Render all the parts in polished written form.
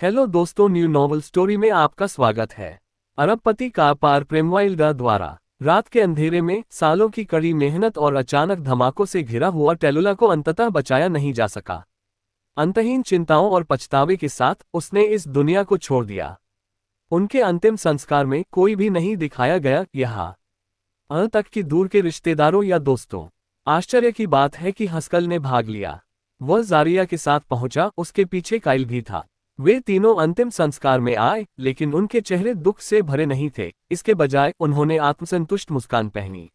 Hello दोस्तों, new novel story में आपका स्वागत है। अरबपति का अपार प्रेमवाइल्ड द्वारा रात के अंधेरे में सालों की कड़ी मेहनत और अचानक धमाकों से घिरा हुआ टेलुला को अंततः बचाया नहीं जा सका। अंतहीन चिंताओं और पछतावे के साथ उसने इस दुनिया को छोड़ दिया। उनके अंतिम संस्कार में कोई भी नहीं दिखाया गया, यहाँ तक कि दूर के रिश्तेदारों या दोस्तों। आश्चर्य की बात है कि हस्कल ने भाग लिया। वह जारिया के साथ पहुंचा, उसके पीछे काइल भी था। वे तीनों अंतिम संस्कार में आए, लेकिन उनके चेहरे दुख से भरे नहीं थे। इसके बजाय उन्होंने आत्मसंतुष्ट मुस्कान पहनी।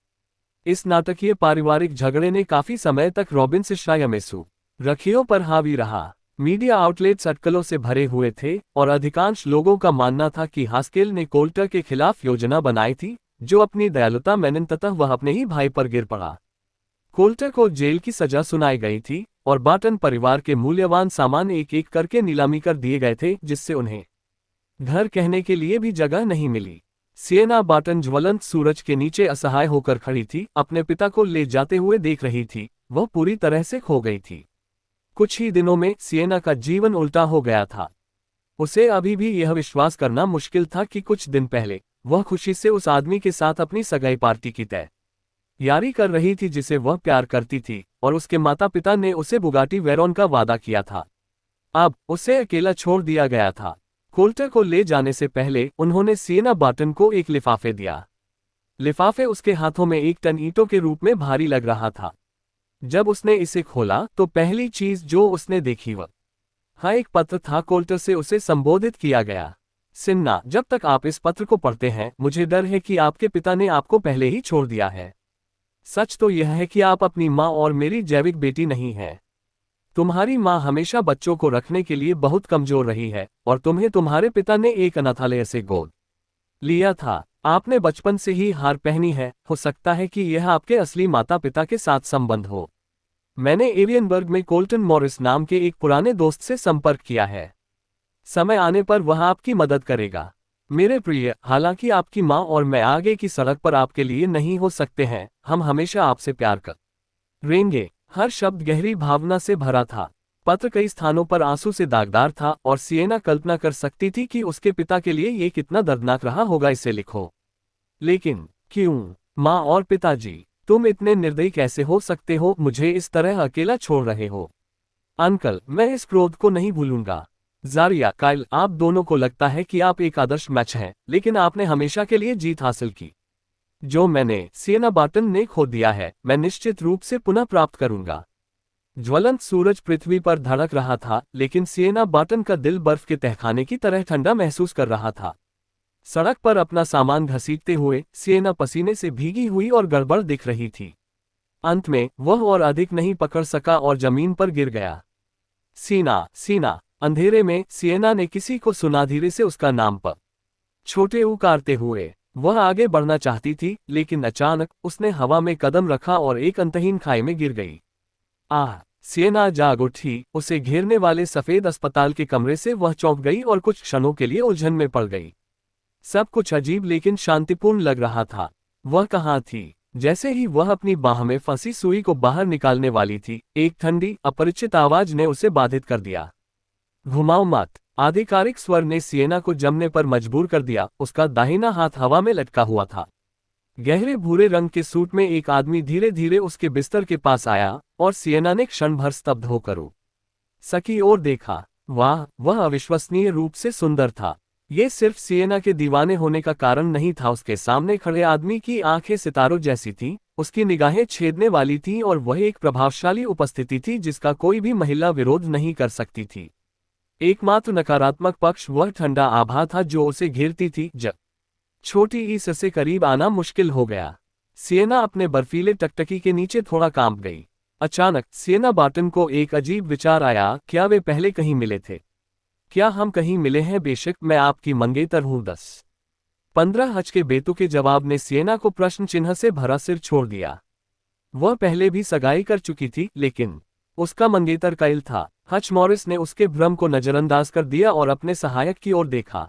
इस नाटकीय पारिवारिक झगड़े ने काफी समय तक रॉबिन्सशायर में सुर्खियों पर हावी रहा। मीडिया आउटलेट्स अटकलों से भरे हुए थे और अधिकांश लोगों का मानना था कि हास्केल ने कोल्टर के खिलाफ योजना बनाई थी, जो अपनी दयालुता में अंततः वह अपने ही भाई पर गिर पड़ा। कोल्टर को जेल की सजा सुनाई गई थी और बाटन परिवार के मूल्यवान सामान एक एक करके नीलामी कर दिए गए थे, जिससे उन्हें घर कहने के लिए भी जगह नहीं मिली। सिएना बाटन ज्वलंत सूरज के नीचे असहाय होकर खड़ी थी, अपने पिता को ले जाते हुए देख रही थी। वह पूरी तरह से खो गई थी। कुछ ही दिनों में सिएना का जीवन उल्टा हो गया था। उसे अभी भी यह विश्वास करना मुश्किल था कि कुछ दिन पहले वह खुशी से उस आदमी के साथ अपनी सगाई पार्टी की तैयारी कर रही थी जिसे वह प्यार करती थी, और उसके माता पिता ने उसे बुगाटी वेरोन का वादा किया था। अब उसे अकेला छोड़ दिया गया था। कोल्टर को ले जाने से पहले उन्होंने सिएना बाटन को एक लिफाफे दिया। लिफाफे उसके हाथों में एक टन ईंटों के रूप में भारी लग रहा था। जब उसने इसे खोला तो पहली चीज जो उसने देखी वह एक पत्र था। कोल्टर से उसे संबोधित किया गया, सिन्ना, जब तक आप इस पत्र को पढ़ते हैं, मुझे डर है कि आपके पिता ने आपको पहले ही छोड़ दिया है। सच तो यह है कि आप अपनी माँ और मेरी जैविक बेटी नहीं हैं। तुम्हारी माँ हमेशा बच्चों को रखने के लिए बहुत कमजोर रही है, और तुम्हें तुम्हारे पिता ने एक अनाथालय से गोद लिया था। आपने बचपन से ही हार पहनी है। हो सकता है कि यह आपके असली माता पिता के साथ संबंध हो। मैंने एवियनबर्ग में कोल्टन मॉरिस नाम के एक पुराने दोस्त से संपर्क किया है। समय आने पर वह आपकी मदद करेगा। मेरे प्रिय, हालांकि आपकी माँ और मैं आगे की सड़क पर आपके लिए नहीं हो सकते हैं, हम हमेशा आपसे प्यार करेंगे। हर शब्द गहरी भावना से भरा था। पत्र कई स्थानों पर आंसू से दागदार था, और सिएना कल्पना कर सकती थी कि उसके पिता के लिए ये कितना दर्दनाक रहा होगा। इसे लिखो। लेकिन क्यों, माँ और पिताजी, तुम इतने निर्दयी कैसे हो सकते हो? मुझे इस तरह अकेला छोड़ रहे हो। अंकल, मैं इस क्रोध को नहीं भूलूंगा। जारिया, काइल, आप दोनों को लगता है कि आप एक आदर्श मैच हैं, लेकिन आपने हमेशा के लिए जीत हासिल की। जो मैंने सिएना बाटन ने खो दिया है, मैं निश्चित रूप से पुनः प्राप्त करूंगा। ज्वलंत सूरज पृथ्वी पर धड़क रहा था, लेकिन सिएना बाटन का दिल बर्फ के तहखाने की तरह ठंडा महसूस कर रहा था। सड़क पर अपना सामान घसीटते हुए सिएना पसीने से भीगी हुई और गड़बड़ दिख रही थी। अंत में वह और अधिक नहीं पकड़ सका और जमीन पर गिर गया। सीना, सीना। अंधेरे में सिएना ने किसी को सुना धीरे से उसका नाम पर छोटे उकारते हुए। वह आगे बढ़ना चाहती थी, लेकिन अचानक उसने हवा में कदम रखा और एक अंतहीन खाई में गिर गई। सिएना जाग उठी। उसे घेरने वाले सफेद अस्पताल के कमरे से वह चौंक गई और कुछ क्षणों के लिए उलझन में पड़ गई। सब कुछ अजीब लेकिन शांतिपूर्ण लग रहा था। वह कहाँ थी? जैसे ही वह अपनी बाह में फंसी सुई को बाहर निकालने वाली थी, एक ठंडी अपरिचित आवाज ने उसे बाधित कर दिया। घुमाओ मत। आधिकारिक स्वर ने सिएना को जमने पर मजबूर कर दिया। उसका दाहिना हाथ हवा में लटका हुआ था। गहरे भूरे रंग के सूट में एक आदमी धीरे धीरे उसके बिस्तर के पास आया, और सिएना ने क्षण भर स्तब्ध होकर उसकी ओर देखा। वाह, वह अविश्वसनीय रूप से सुंदर था। ये सिर्फ सिएना के दीवाने होने का कारण नहीं था। उसके सामने खड़े आदमी की आंखें सितारों जैसी थीं, उसकी निगाहें छेदने वाली थीं, और वह एक प्रभावशाली उपस्थिति थी जिसका कोई भी महिला विरोध नहीं कर सकती थी। एकमात्र नकारात्मक पक्ष वह ठंडा आभा था जो उसे घेरती थी। जब छोटी ईस से करीब आना मुश्किल हो गया, सिएना अपने बर्फीले टकटकी के नीचे थोड़ा कांप गई। अचानक सिएना बाटन को एक अजीब विचार आया। क्या वे पहले कहीं मिले थे? क्या हम कहीं मिले हैं? बेशक, मैं आपकी मंगेतर हूँ। 10-15 हज के बेतुके जवाब ने सिएना को प्रश्न चिन्ह से भरा सिर छोड़ दिया। वह पहले भी सगाई कर चुकी थी, लेकिन उसका मंगेतर काइल था। हच मॉरिस ने उसके भ्रम को नजरअंदाज कर दिया और अपने सहायक की ओर देखा।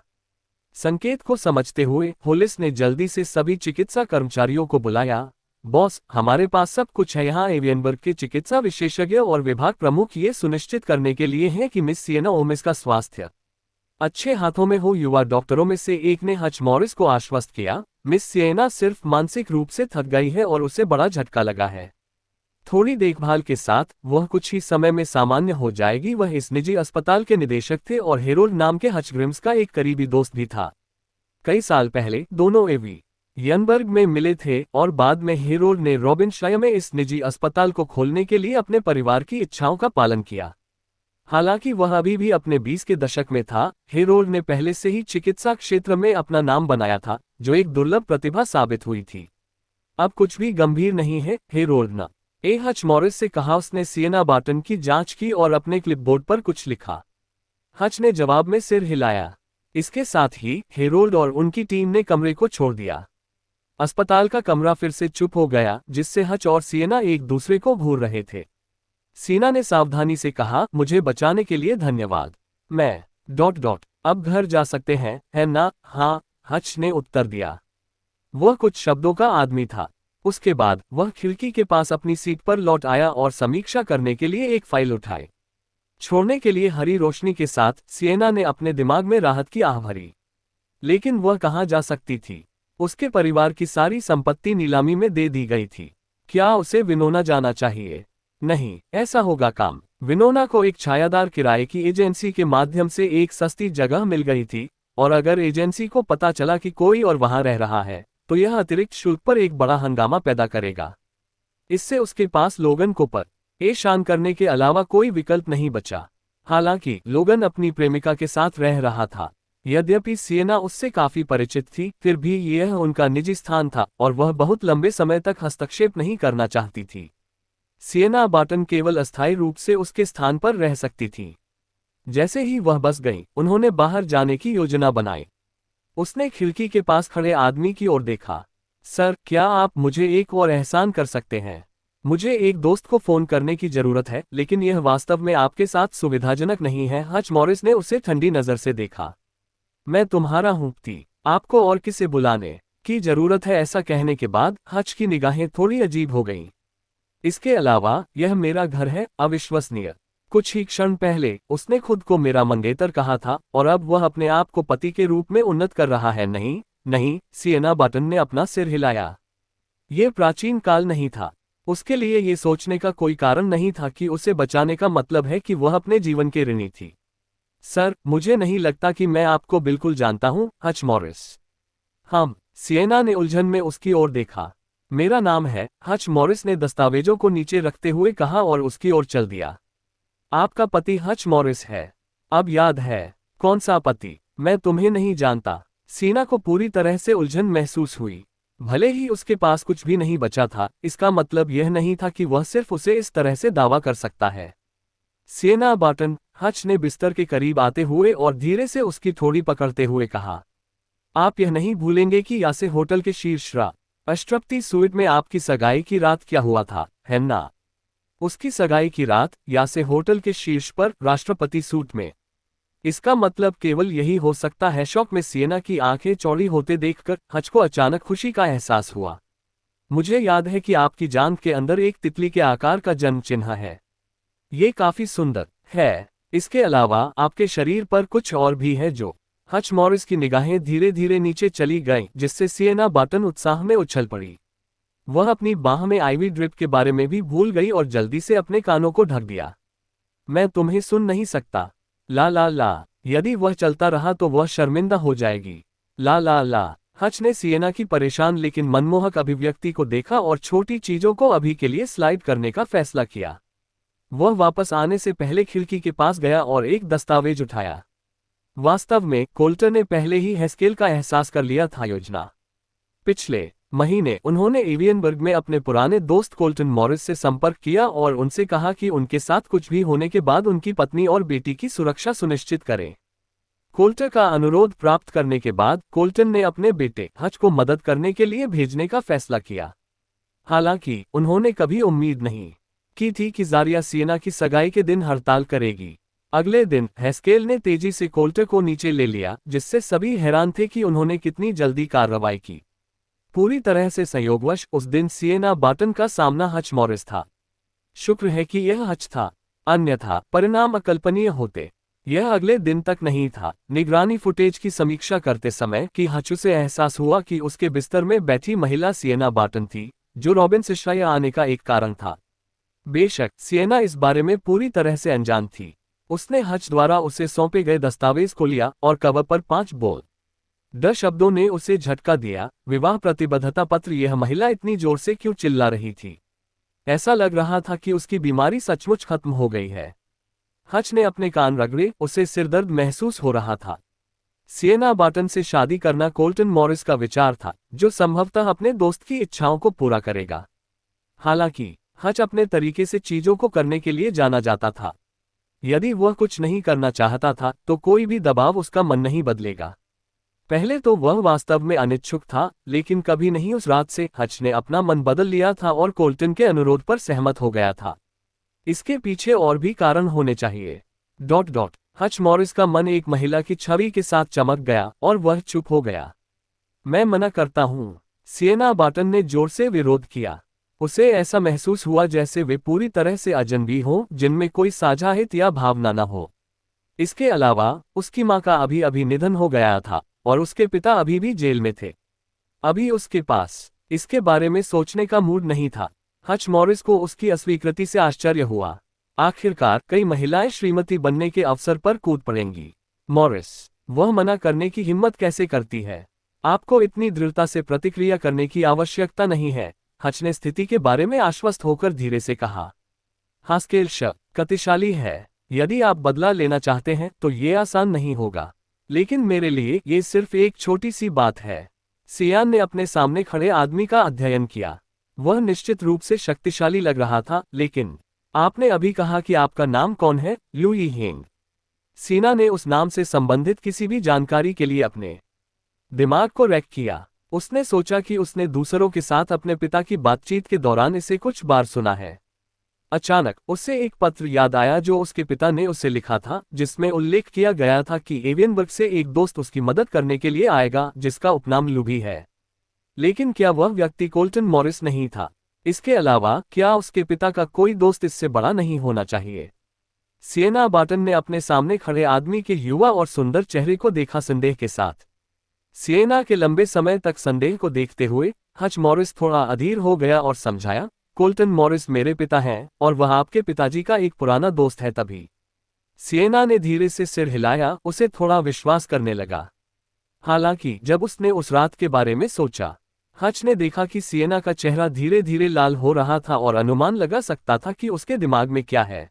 संकेत को समझते हुए होलिस ने जल्दी से सभी चिकित्सा कर्मचारियों को बुलाया। बॉस, हमारे पास सब कुछ है। यहाँ एवियनबर्ग के चिकित्सा विशेषज्ञ और विभाग प्रमुख ये सुनिश्चित करने के लिए हैं कि मिस सिएना ओमिस का स्वास्थ्य अच्छे हाथों में हो। युवा डॉक्टरों में से एक ने हच मॉरिस को आश्वस्त किया, मिस सिएना सिर्फ मानसिक रूप से थक गई है और उसे बड़ा झटका लगा है। थोड़ी देखभाल के साथ वह कुछ ही समय में सामान्य हो जाएगी। वह इस निजी अस्पताल के निदेशक थे और हेरोल्ड नाम के हच ग्रिम्स का एक करीबी दोस्त भी था। कई साल पहले दोनों एवी यनबर्ग में मिले थे और बाद में हेरोल्ड ने रॉबिनशायर में इस निजी अस्पताल को खोलने के लिए अपने परिवार की इच्छाओं का पालन किया। हालांकि वह अभी भी अपने 20 के दशक में था, हेरोल्ड ने पहले से ही चिकित्सा क्षेत्र में अपना नाम बनाया था, जो एक दुर्लभ प्रतिभा साबित हुई थी। अब कुछ भी गंभीर नहीं है, हेरोल्ड ने हच मॉरिस से कहा। उसने सिएना बार्टन की जांच की और अपने क्लिपबोर्ड पर कुछ लिखा। हच ने जवाब में सिर हिलाया। इसके साथ ही हेरोल्ड और उनकी टीम ने कमरे को छोड़ दिया। अस्पताल का कमरा फिर से चुप हो गया, जिससे हच और सिएना एक दूसरे को घूर रहे थे। सिएना ने सावधानी से कहा, मुझे बचाने के लिए धन्यवाद। मैं अब घर जा सकते हैं, है ना? हाँ, हच ने उत्तर दिया। वह कुछ शब्दों का आदमी था। उसके बाद वह खिड़की के पास अपनी सीट पर लौट आया और समीक्षा करने के लिए एक फाइल उठाई। छोड़ने के लिए हरी रोशनी के साथ सिएना ने अपने दिमाग में राहत की आह भरी। लेकिन वह कहाँ जा सकती थी? उसके परिवार की सारी संपत्ति नीलामी में दे दी गई थी। क्या उसे विनोना जाना चाहिए? नहीं, ऐसा होगा काम। विनोना को एक छायादार किराए की एजेंसी के माध्यम से एक सस्ती जगह मिल गई थी, और अगर एजेंसी को पता चला कि कोई और वहां रह रहा है, तो यह अतिरिक्त शुल्क पर एक बड़ा हंगामा पैदा करेगा। इससे उसके पास लोगन को परेशान करने के अलावा कोई विकल्प नहीं बचा। हालांकि लोगन अपनी प्रेमिका के साथ रह रहा था। यद्यपि सिएना उससे काफी परिचित थी, फिर भी यह उनका निजी स्थान था और वह बहुत लंबे समय तक हस्तक्षेप नहीं करना चाहती थी। सिएना बार्टन केवल अस्थायी रूप से उसके स्थान पर रह सकती थी। जैसे ही वह बस गई, उन्होंने बाहर जाने की योजना बनाई। उसने खिड़की के पास खड़े आदमी की ओर देखा। सर, क्या आप मुझे एक और एहसान कर सकते हैं? मुझे एक दोस्त को फोन करने की जरूरत है, लेकिन यह वास्तव में आपके साथ सुविधाजनक नहीं है। हच मॉरिस ने उसे ठंडी नजर से देखा। मैं तुम्हारा हूँ थी, आपको और किसे बुलाने की जरूरत है? ऐसा कहने के बाद हच की निगाहें थोड़ी अजीब हो गईं। इसके अलावा यह मेरा घर है। अविश्वसनीय। कुछ ही क्षण पहले उसने खुद को मेरा मंगेतर कहा था और अब वह अपने आप को पति के रूप में उन्नत कर रहा है। नहीं नहीं, सिएना बार्टन ने अपना सिर हिलाया। यह प्राचीन काल नहीं था। उसके लिए ये सोचने का कोई कारण नहीं था कि उसे बचाने का मतलब है कि वह अपने जीवन के ऋणी थी। सर, मुझे नहीं लगता कि मैं आपको बिल्कुल जानता हूं, हच मॉरिस। हम सिएना ने उलझन में उसकी ओर देखा। मेरा नाम है, हच मॉरिस ने दस्तावेजों को नीचे रखते हुए कहा और उसकी ओर चल दिया। आपका पति हच मॉरिस है। अब याद है? कौन सा पति? मैं तुम्हें नहीं जानता। सिएना को पूरी तरह से उलझन महसूस हुई। भले ही उसके पास कुछ भी नहीं बचा था, इसका मतलब यह नहीं था कि वह सिर्फ उसे इस तरह से दावा कर सकता है। सिएना बार्टन, हच ने बिस्तर के करीब आते हुए और धीरे से उसकी थोड़ी पकड़ते हुए कहा, आप यह नहीं भूलेंगे कि यासे होटल के शीर्ष राष्ट्रपति सूट में आपकी सगाई की रात क्या हुआ था, है ना? उसकी सगाई की रात यासे होटल के शीर्ष पर राष्ट्रपति सूट में। इसका मतलब केवल यही हो सकता है। शौक में सिएना की आंखें चौड़ी होते देखकर हच को अचानक खुशी का एहसास हुआ। मुझे याद है कि आपकी जांघ के अंदर एक तितली के आकार का जन्म चिन्ह है। ये काफी सुंदर है। इसके अलावा आपके शरीर पर कुछ और भी है। जो हच मॉरिस की निगाहें धीरे धीरे नीचे चली गईं, जिससे सिएना बार्टन उत्साह में उछल पड़ी। वह अपनी बाह में आईवी ड्रिप के बारे में भी भूल गई और जल्दी से अपने कानों को ढक दिया। मैं तुम्हें सुन नहीं सकता। ला ला ला। यदि वह चलता रहा तो वह शर्मिंदा हो जाएगी। ला ला ला। हच ने सिएना की परेशान लेकिन मनमोहक अभिव्यक्ति को देखा और छोटी चीजों को अभी के लिए स्लाइड करने का फैसला किया। वह वापस आने से पहले खिड़की के पास गया और एक दस्तावेज उठाया। वास्तव में कोल्टर ने पहले ही हेस्केल का एहसास कर लिया था। योजना। पिछले महीने उन्होंने एवियनबर्ग में अपने पुराने दोस्त कोल्टन मॉरिस से संपर्क किया और उनसे कहा कि उनके साथ कुछ भी होने के बाद उनकी पत्नी और बेटी की सुरक्षा सुनिश्चित करें। कोल्टर का अनुरोध प्राप्त करने के बाद कोल्टन ने अपने बेटे हच को मदद करने के लिए भेजने का फैसला किया। हालांकि उन्होंने कभी उम्मीद नहीं की थी कि जारिया सिएना की सगाई के दिन हड़ताल करेगी। अगले दिन हेस्केल ने तेजी से कोल्टर को नीचे ले लिया, जिससे सभी हैरान थे कि उन्होंने कितनी जल्दी कार्रवाई की। पूरी तरह से संयोगवश उस दिन सिएना बार्टन का सामना हच मॉरिस था। शुक्र है कि यह हच था, अन्यथा परिणाम अकल्पनीय होते। यह अगले दिन तक नहीं था। निगरानी फुटेज की समीक्षा करते समय कि हच उसे एहसास हुआ कि उसके बिस्तर में बैठी महिला सिएना बार्टन थी, जो रॉबिन से शायद आने का एक कारण था। बेशक सिएना इस बारे में पूरी तरह से अनजान थी। उसने हच द्वारा उसे सौंपे गए दस्तावेज को लिया और कवर पर 5 बोल्ड शब्दों ने उसे झटका दिया। विवाह प्रतिबद्धता पत्र। यह महिला इतनी जोर से क्यों चिल्ला रही थी? ऐसा लग रहा था कि उसकी बीमारी सचमुच खत्म हो गई है। हच ने अपने कान रगड़े, उसे सिरदर्द महसूस हो रहा था। सिएना बार्टन से शादी करना कोल्टन मॉरिस का विचार था, जो संभवतः अपने दोस्त की इच्छाओं को पूरा करेगा। हालांकि हच अपने तरीके से चीजों को करने के लिए जाना जाता था। यदि वह कुछ नहीं करना चाहता था तो कोई भी दबाव उसका मन नहीं बदलेगा। पहले तो वह वास्तव में अनिच्छुक था, लेकिन कभी नहीं उस रात से हच ने अपना मन बदल लिया था और कोल्टन के अनुरोध पर सहमत हो गया था। इसके पीछे और भी कारण होने चाहिए। हच मॉरिस का मन एक महिला की छवि के साथ चमक गया और वह चुप हो गया। मैं मना करता हूं, सिएना बार्टन ने जोर से विरोध किया। उसे ऐसा महसूस हुआ जैसे वे पूरी तरह से अजनबी हों, जिनमें कोई साझा हित या भावना न हो। इसके अलावा उसकी मां का अभी अभी निधन हो गया था और उसके पिता अभी भी जेल में थे। अभी उसके पास इसके बारे में सोचने का मूड नहीं था। हच मॉरिस को उसकी अस्वीकृति से आश्चर्य हुआ। आखिरकार कई महिलाएं श्रीमती बनने के अवसर पर कूद पड़ेंगी। मॉरिस, वह मना करने की हिम्मत कैसे करती है? आपको इतनी दृढ़ता से प्रतिक्रिया करने की आवश्यकता नहीं है, हच ने स्थिति के बारे में आश्वस्त होकर धीरे से कहा। हास्केल शक्तिशाली है। यदि आप बदला लेना चाहते हैं तो ये आसान नहीं होगा, लेकिन मेरे लिए ये सिर्फ एक छोटी सी बात है। सियान ने अपने सामने खड़े आदमी का अध्ययन किया। वह निश्चित रूप से शक्तिशाली लग रहा था, लेकिन आपने अभी कहा कि आपका नाम कौन है? लुई हेंग। सीना ने उस नाम से संबंधित किसी भी जानकारी के लिए अपने दिमाग को रैक किया। उसने सोचा कि उसने दूसरों के साथ अपने पिता की बातचीत के दौरान इसे कुछ बार सुना है। अचानक उसे एक पत्र याद आया जो उसके पिता ने उसे लिखा था, जिसमें उल्लेख किया गया था कि एवियनबर्ग से एक दोस्त उसकी मदद करने के लिए आएगा, जिसका उपनाम लुभी है। लेकिन क्या वह व्यक्ति कोल्टन मॉरिस नहीं था? इसके अलावा क्या उसके पिता का कोई दोस्त इससे बड़ा नहीं होना चाहिए? सिएना बार्टन ने अपने सामने खड़े आदमी के युवा और सुंदर चेहरे को देखा संदेह के साथ। सिएना के लंबे समय तक संदेह को देखते हुए हच मॉरिस थोड़ा अधीर हो गया और समझाया, कोल्टन मॉरिस मेरे पिता हैं और वह आपके पिताजी का एक पुराना दोस्त है। तभी सिएना ने धीरे से सिर हिलाया, उसे थोड़ा विश्वास करने लगा। हालांकि जब उसने उस रात के बारे में सोचा, हच ने देखा कि सिएना का चेहरा धीरे धीरे लाल हो रहा था और अनुमान लगा सकता था कि उसके दिमाग में क्या है।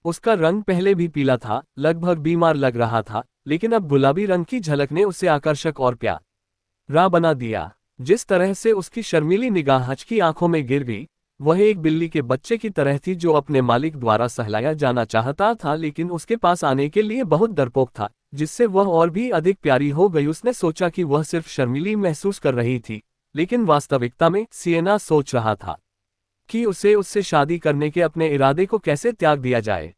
उसका रंग पहले भी पीला था, लगभग बीमार लग रहा था, लेकिन अब गुलाबी रंग की झलक ने उसे आकर्षक और प्यारा बना दिया। जिस तरह से उसकी शर्मीली निगाह हच की आंखों में गिर गई, वह एक बिल्ली के बच्चे की तरह थी जो अपने मालिक द्वारा सहलाया जाना चाहता था, लेकिन उसके पास आने के लिए बहुत डरपोक था, जिससे वह और भी अधिक प्यारी हो गई। उसने सोचा कि वह सिर्फ शर्मीली महसूस कर रही थी, लेकिन वास्तविकता में सिएना सोच रहा था कि उसे उससे शादी करने के अपने इरादे को कैसे त्याग दिया जाए।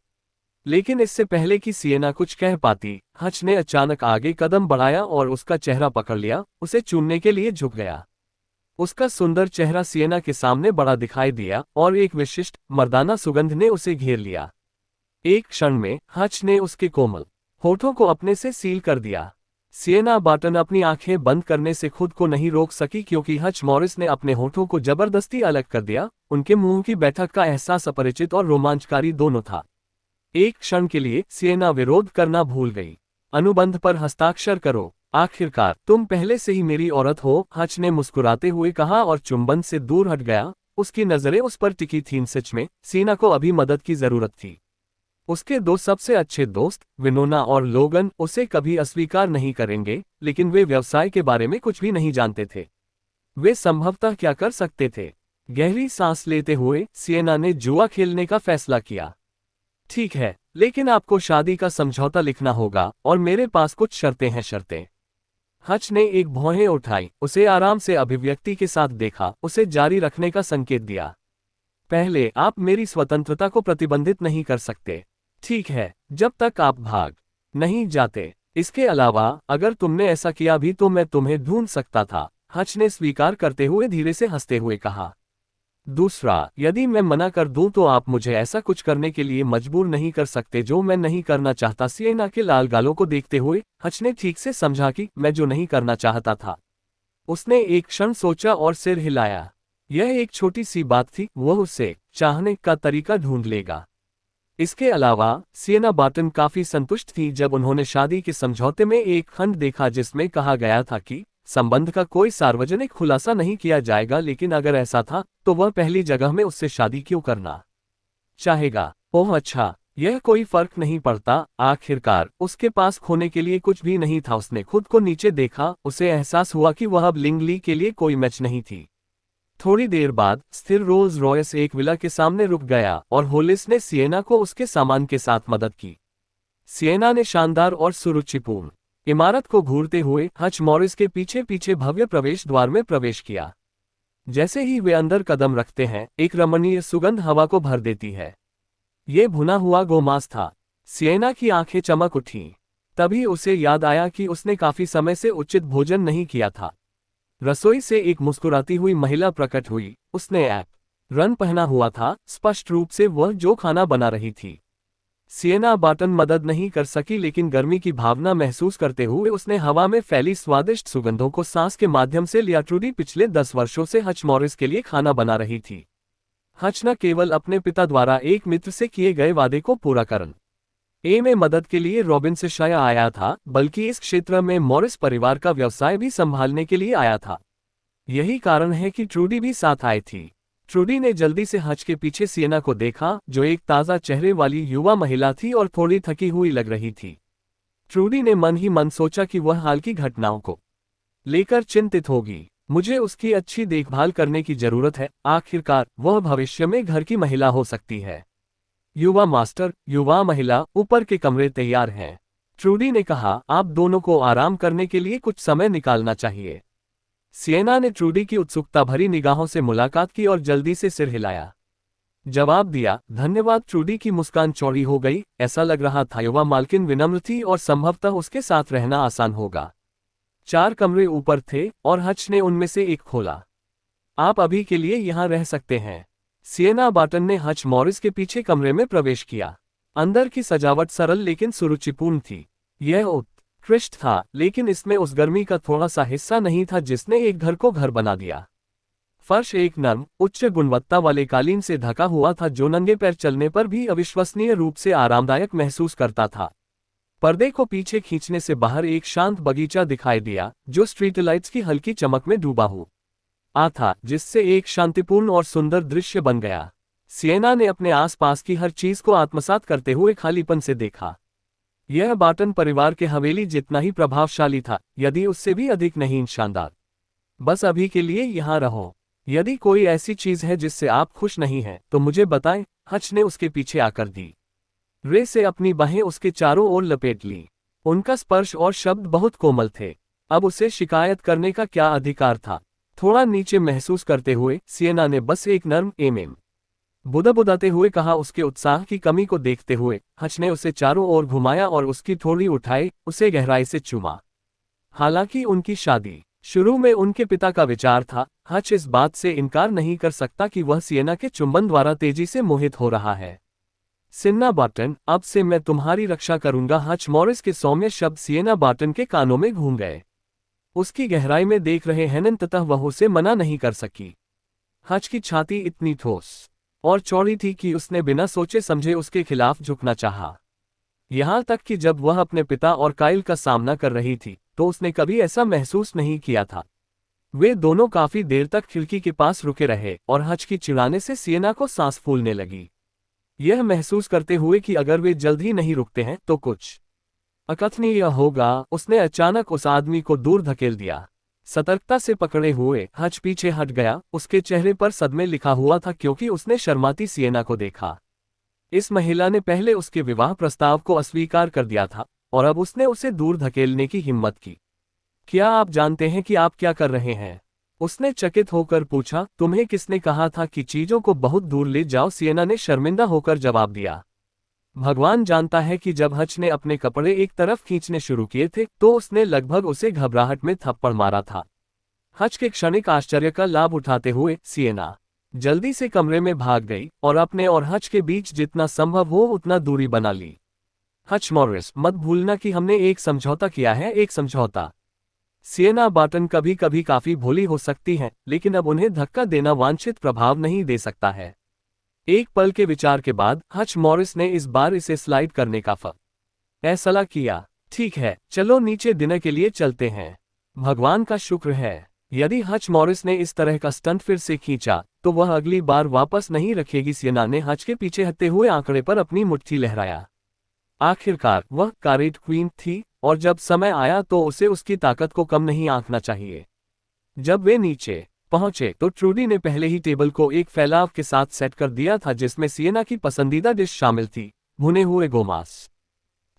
लेकिन इससे पहले कि सिएना कुछ कह पाती, हच ने अचानक आगे कदम बढ़ाया और उसका चेहरा पकड़ लिया, उसे चूमने के लिए झुक गया। उसका सुंदर चेहरा सिएना के सामने बड़ा दिखाई दिया और एक विशिष्ट मर्दाना सुगंध ने उसे घेर लिया। एक क्षण में हच ने उसके कोमल होठों को अपने से सील कर दिया। सिएना बार्टन अपनी आंखें बंद करने से खुद को नहीं रोक सकी, क्योंकि हच मॉरिस ने अपने होठों को जबरदस्ती अलग कर दिया। उनके मुंह की बैठक का एहसास अपरिचित और रोमांचकारी दोनों था। एक क्षण के लिए सिएना विरोध करना भूल गई। अनुबंध पर हस्ताक्षर करो, आखिरकार तुम पहले से ही मेरी औरत हो, हच ने मुस्कुराते हुए कहा और चुंबन से दूर हट गया। उसकी नजरें उस पर टिकी थीं। सच में सिएना को अभी मदद की जरूरत थी। उसके दो सबसे अच्छे दोस्त विनोना और लोगन उसे कभी अस्वीकार नहीं करेंगे, लेकिन वे व्यवसाय के बारे में कुछ भी नहीं जानते थे। वे संभवतः क्या कर सकते थे? गहरी सांस लेते हुए सिएना ने जुआ खेलने का फैसला किया। ठीक है, लेकिन आपको शादी का समझौता लिखना होगा और मेरे पास कुछ शर्तें हैं। शर्तें? हच ने एक भौहें उठाई, उसे आराम से अभिव्यक्ति के साथ देखा, उसे जारी रखने का संकेत दिया। पहले, आप मेरी स्वतंत्रता को प्रतिबंधित नहीं कर सकते, ठीक है, जब तक आप भाग नहीं जाते। इसके अलावा अगर तुमने ऐसा किया भी तो मैं तुम्हें ढूंढ सकता था, हच ने स्वीकार करते हुए धीरे से हंसते हुए कहा। दूसरा, यदि मैं मना कर दूं तो आप मुझे ऐसा कुछ करने के लिए मजबूर नहीं कर सकते जो मैं नहीं करना चाहता। सिएना के लाल गालों को देखते हुए हच ने ठीक से समझा कि मैं जो नहीं करना चाहता था। उसने एक क्षण सोचा और सिर हिलाया। यह एक छोटी सी बात थी, वह उसे चाहने का तरीका ढूंढ लेगा। इसके अलावा सिएना बार्टन काफी संतुष्ट थी जब उन्होंने शादी के समझौते में एक खंड देखा जिसमें कहा गया था कि संबंध का कोई सार्वजनिक खुलासा नहीं किया जाएगा, लेकिन अगर ऐसा था तो वह पहली जगह में उससे शादी क्यों करना चाहेगा। ओह अच्छा, यह कोई फर्क नहीं पड़ता। आखिरकार उसके पास खोने के लिए कुछ भी नहीं था। उसने खुद को नीचे देखा, उसे एहसास हुआ कि वह अब लिंगली के लिए कोई मैच नहीं थी। थोड़ी देर बाद स्थिर रोल्स रॉयस एक विला के सामने रुक गया और होलिस ने सिएना को उसके सामान के साथ मदद की। सिएना ने शानदार और सुरुचिपूर्ण इमारत को घूरते हुए हच मॉरिस के पीछे पीछे भव्य प्रवेश द्वार में प्रवेश किया। जैसे ही वे अंदर कदम रखते हैं, एक रमणीय सुगंध हवा को भर देती है। ये भुना हुआ गोमांस था। सिएना की आंखें चमक उठीं। तभी उसे याद आया कि उसने काफी समय से उचित भोजन नहीं किया था। रसोई से एक मुस्कुराती हुई महिला प्रकट हुई। उसने रन पहना हुआ था, स्पष्ट रूप से वह जो खाना बना रही थी। सिएना बार्टन मदद नहीं कर सकी, लेकिन गर्मी की भावना महसूस करते हुए उसने हवा में फैली स्वादिष्ट सुगंधों को सांस के माध्यम से लिया। ट्रूडी पिछले 10 वर्षों से हच मॉरिस के लिए खाना बना रही थी। हच न केवल अपने पिता द्वारा एक मित्र से किए गए वादे को पूरा करने में मदद के लिए रॉबिन से शाया आया था, बल्कि इस क्षेत्र में मॉरिस परिवार का व्यवसाय भी संभालने के लिए आया था। यही कारण है कि ट्रूडी भी साथ आई थी। ट्रूडी ने जल्दी से हच के पीछे सिएना को देखा, जो एक ताज़ा चेहरे वाली युवा महिला थी और थोड़ी थकी हुई लग रही थी। ट्रूडी ने मन ही मन सोचा कि वह हाल की घटनाओं को लेकर चिंतित होगी। मुझे उसकी अच्छी देखभाल करने की जरूरत है। आखिरकार वह भविष्य में घर की महिला हो सकती है। युवा मास्टर, युवा महिला, ऊपर के कमरे तैयार हैं। ट्रूडी ने कहा, आप दोनों को आराम करने के लिए कुछ समय निकालना चाहिए। सिएना ने ट्रूडी की उत्सुकता भरी निगाहों से मुलाकात की और जल्दी से सिर हिलाया। जवाब दिया, धन्यवाद। ट्रूडी की मुस्कान चौड़ी हो गई। ऐसा लग रहा था युवा मालकिन विनम्र थी और संभवतः उसके साथ रहना आसान होगा। 4 कमरे ऊपर थे और हच ने उनमें से एक खोला। आप अभी के लिए यहाँ रह सकते हैं। सिएना बार्टन ने हच मॉरिस के पीछे कमरे में प्रवेश किया। अंदर की सजावट सरल लेकिन सुरुचिपूर्ण थी। यह उत्कृष्ट था, लेकिन इसमें उस गर्मी का थोड़ा सा हिस्सा नहीं था जिसने एक घर को घर बना दिया। फर्श एक नर्म, उच्च गुणवत्ता वाले कालीन से ढका हुआ था जो नंगे पैर चलने पर भी अविश्वसनीय रूप से आरामदायक महसूस करता था। पर्दे को पीछे खींचने से बाहर एक शांत बगीचा दिखाई दिया, जो स्ट्रीट लाइट्स की हल्की चमक में डूबा हुआ था, जिससे एक शांतिपूर्ण और सुंदर दृश्य बन गया। सिएना ने अपने आसपास की हर चीज को आत्मसात करते हुए खालीपन से देखा। यह बार्टन परिवार के हवेली जितना ही प्रभावशाली था, यदि उससे भी अधिक नहीं शानदार। बस अभी के लिए यहाँ रहो। यदि कोई ऐसी चीज है जिससे आप खुश नहीं हैं, तो मुझे बताएं। हच ने उसके पीछे आकर दी। रे से अपनी बाहें उसके चारों ओर लपेट ली। उनका स्पर्श और शब्द बहुत कोमल थे। अब उसे शिकायत करने का क्या अधिकार था? थोड़ा नीचे महसूस करते हुए सिएना ने बस एक नर्म एम बुदाते हुए कहा। उसके उत्साह की कमी को देखते हुए हच ने उसे चारों ओर घुमाया और उसकी थोड़ी उठाई, उसे गहराई से चूमा। हालांकि उनकी शादी शुरू में उनके पिता का विचार था, हच इस बात से इनकार नहीं कर सकता कि वह सिएना के चुंबन द्वारा तेजी से मोहित हो रहा है। सिएना बार्टन, अब से मैं तुम्हारी रक्षा करूंगा। हच मॉरिस के सौम्य शब्द सिएना बार्टन के कानों में घूम गए। उसकी गहराई में देख रहे हेनन, तथा वह उसे मना नहीं कर सकी। हच की छाती इतनी ठोस और चौड़ी थी कि उसने बिना सोचे समझे उसके खिलाफ झुकना चाहा। यहां तक कि जब वह अपने पिता और काइल का सामना कर रही थी, तो उसने कभी ऐसा महसूस नहीं किया था। वे दोनों काफी देर तक खिड़की के पास रुके रहे और हच की चिढ़ाने से सिएना को सांस फूलने लगी। यह महसूस करते हुए कि अगर वे जल्द ही नहीं रुकते हैं तो कुछ अकथनीय होगा, उसने अचानक उस आदमी को दूर धकेल दिया। सतर्कता से पकड़े हुए हच पीछे हट गया। उसके चेहरे पर सदमे लिखा हुआ था, क्योंकि उसने शर्माती सिएना को देखा। इस महिला ने पहले उसके विवाह प्रस्ताव को अस्वीकार कर दिया था और अब उसने उसे दूर धकेलने की हिम्मत की। क्या आप जानते हैं कि आप क्या कर रहे हैं? उसने चकित होकर पूछा। तुम्हें किसने कहा था कि चीजों को बहुत दूर ले जाओ? सिएना ने शर्मिंदा होकर जवाब दिया। भगवान जानता है कि जब हच ने अपने कपड़े एक तरफ खींचने शुरू किए थे, तो उसने लगभग उसे घबराहट में थप्पड़ मारा था। हच के क्षणिक आश्चर्य का लाभ उठाते हुए सिएना जल्दी से कमरे में भाग गई और अपने और हच के बीच जितना संभव हो उतना दूरी बना ली। हच मॉरिस, मत भूलना कि हमने एक समझौता किया है, एक समझौता। सिएना बार्टन कभी कभी काफी भोली हो सकती हैं, लेकिन अब उन्हें धक्का देना वांछित प्रभाव नहीं दे सकता है। एक पल के विचार के बाद हच मॉरिस ने इस बार इसे स्लाइड करने का फैसला किया। ठीक है, चलो नीचे डिनर के लिए चलते हैं। भगवान का शुक्र है, यदि हच मॉरिस ने इस तरह का स्टंट फिर से खींचा तो वह अगली बार वापस नहीं रखेगी। सिएना ने हच के पीछे हटते हुए आंकड़े पर अपनी मुट्ठी लहराया। आखिरकार वह कारेट क्वीन थी और जब समय आया तो उसे उसकी ताकत को कम नहीं आंकना चाहिए। जब वे नीचे पहुंचे तो ट्रूडी ने पहले ही टेबल को एक फैलाव के साथ सेट कर दिया था, जिसमें सिएना की पसंदीदा डिश शामिल थी, भुने हुए गोमांस।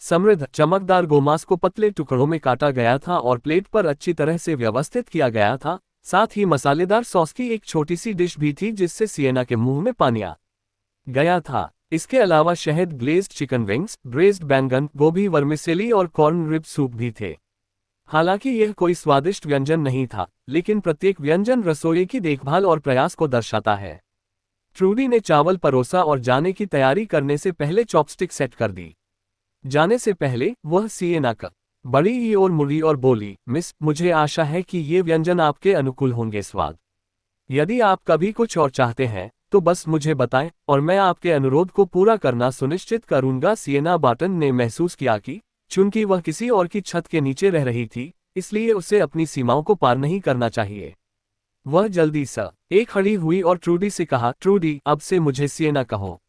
समृद्ध चमकदार गोमांस को पतले टुकड़ों में काटा गया था और प्लेट पर अच्छी तरह से व्यवस्थित किया गया था। साथ ही मसालेदार सॉस की एक छोटी सी डिश भी थी जिससे सिएना के मुंह में पानी आ गया था। इसके अलावा शहद ग्लेज्ड चिकन विंग्स, ब्रेज्ड बैंगन, गोभी वर्मिसेली और कॉर्न रिब सूप भी थे। हालांकि यह कोई स्वादिष्ट व्यंजन नहीं था, लेकिन प्रत्येक व्यंजन रसोई की देखभाल और प्रयास को दर्शाता है। ट्रूडी ने चावल परोसा और जाने की तैयारी करने से पहले चॉपस्टिक सेट कर दी। जाने से पहले वह सिएना का बड़ी ही और मुड़ी और बोली, मिस, मुझे आशा है कि ये व्यंजन आपके अनुकूल होंगे। स्वाद, यदि आप कभी कुछ और चाहते हैं तो बस मुझे बताएं और मैं आपके अनुरोध को पूरा करना सुनिश्चित करूंगा। सिएना बार्टन ने महसूस किया कि चूंकि वह किसी और की छत के नीचे रह रही थी, इसलिए उसे अपनी सीमाओं को पार नहीं करना चाहिए। वह जल्दी से खड़ी हुई और ट्रूडी से कहा, ट्रूडी, अब से मुझे सिएना कहो।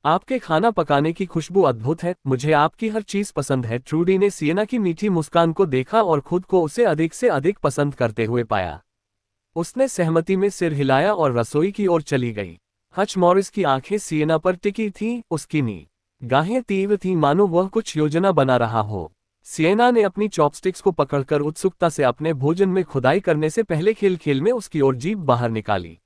आपके खाना पकाने की खुशबू अद्भुत है, मुझे आपकी हर चीज पसंद है। ट्रूडी ने सिएना की मीठी मुस्कान को देखा और खुद को उसे अधिक से अधिक पसंद करते हुए पाया। उसने सहमति में सिर हिलाया और रसोई की ओर चली गई। हच मॉरिस की आंखें सिएना पर टिकी थीं, उसकी निगाहें तीव्र थीं, मानो वह कुछ योजना बना रहा हो। सिएना ने अपनी चॉपस्टिक्स को पकड़कर उत्सुकता से अपने भोजन में खुदाई करने से पहले खेल खेल में उसकी ओर जीभ बाहर निकाली।